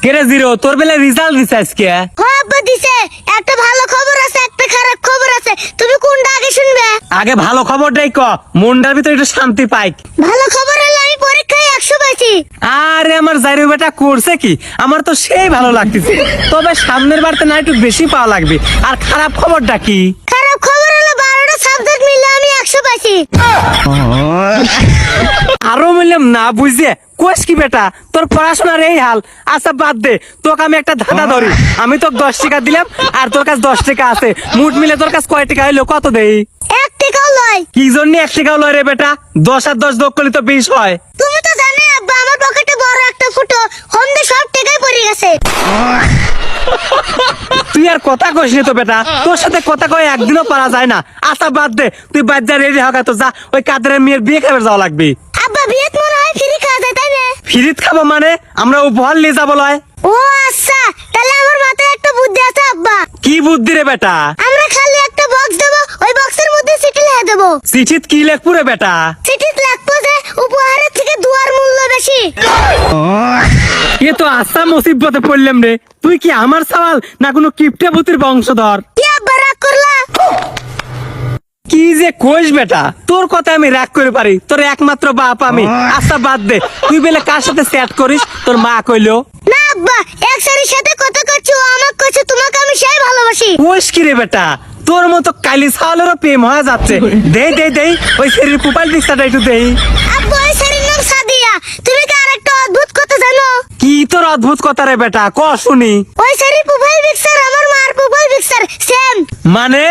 কেরে জিরো তোর বেলা রেজাল্ট দিছে আজকে? হ্যাঁ আব্বা দিছে। একটা ভালো খবর আছে, একটা খারাপ খবর আছে। তুমি কোনটা আগে শুনবে? আগে ভালো খবরটাই ক, মনটার ভিতরে একটু শান্তি পাই। ভালো খবর হলো আমি পরীক্ষায় 100 পাইছি। আরে আমার জাইরু বেটা করছে কি, আমার তো সেই ভালো লাগতেছে। তবে সামনের বারতে না একটু বেশি পাওয়া লাগবে। আর খারাপ খবরটা কি? খারাপ খবর হলো 12টা সাবজেক্ট মিলে আমি 100 পাইছি। আরো মিললাম না বুঝে কোষ কি বেটা, তোর পড়াশোনার এই হাল। আচ্ছা বাদ দে, তোকে আমি একটা ধাঁধা ধরি। আমি তোকে 10 টাকা দিলাম আর তোর কাছে 10 টাকা আছে, মুঠ মিলে তোর কাছে কয় টাকা হইলো কত দেই? 1 টাকাও লয়। কি জন্য 1 টাকাও লয় রে বেটা? 10 আর 10 যোগ করলে তো 20 হয়। তুমি তো জানো আব্বা আমার পকেটে বড় একটা ফুটো, হন্দে সব টাকাই পড়ে গেছে। তুই আর কথা কইস নি তো বেটা, তোর সাথে কথা কয়ে একদিনও পারা যায় না। আচ্ছা বাদ দে, তুই বাদ যা, রেডি হকা তো যা, ওই কাদের মেয়ের বিয়ে খাবার যাওয়া লাগবে। আব্বা বিয়েত মনে হয় ফ্রি খাওয়া যায় তাই না? ফিরিত খাবো মানে আমরা উপহার নিয়ে যাবো লয়। ও আচ্ছা, তাহলে আমার মাথায় একটা বুদ্ধি আছে আব্বা। কি বুদ্ধি রে বেটা? আমরা খালি একটা বক্স দেবো, ওই বক্সের মধ্যে চিঠি লিখে দেবো। চিঠিত কি লেখবো রে বেটা? চিঠিত লিখবো যে উপহারের থেকে দুয়ার মূল্য বেশি। এ তো আচ্ছা মুসিবতে পড়লাম রে। তুই কি আমার সওয়াল না কোনো কিপটে ভূতির বংশধর? কি আব্বা রাগ করলা? কি যে কইস বেটা, তোর কথা আমি রাগ করে পারি, তোর একমাত্র বাপ আমি। আচ্ছা বাদ দে, তুই বেলে কার সাথে চ্যাট করিস? তোর মা কইলো? না আব্বা, এক শাড়ির সাথে কথা করছো, আমাকে কইছো তোমাকে আমি সেই ভালোবাসি। কইস কি রে বেটা? তোর মতো কালি ছাওয়ালেরও প্রেম হয়ে যাচ্ছে। দেই ওই শরীর প্রোফাইল পিকচারটা একটু দেই। আব্বা ওই শাড়ির নাম সাদিয়া। তুমি কি আরেকটা অদ্ভুত কথা জানো? কি তোর অদ্ভুত কথা রে বেটা, ক শুনি। ওই শাড়ির প্রোফাইল পিকচার আমার মার প্রোফাইল পিকচার সেম। মানে?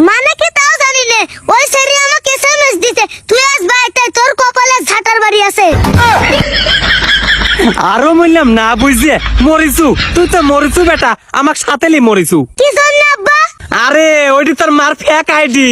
মানে কি তাও জানি না। ওই শাড়ি আমাকে এসএমএস দিতে, তুই আজ বাইতে তোর কপালে ঝাঁটার বাড়ি আছে। আরো বললাম না বুঝছে মরিছু, তুই তো মরিছু বেটা, আমাকে সাথেলি মরিছু। কি জন্য আব্বা? আরে ওইটি তোর মার ফেক আইডি।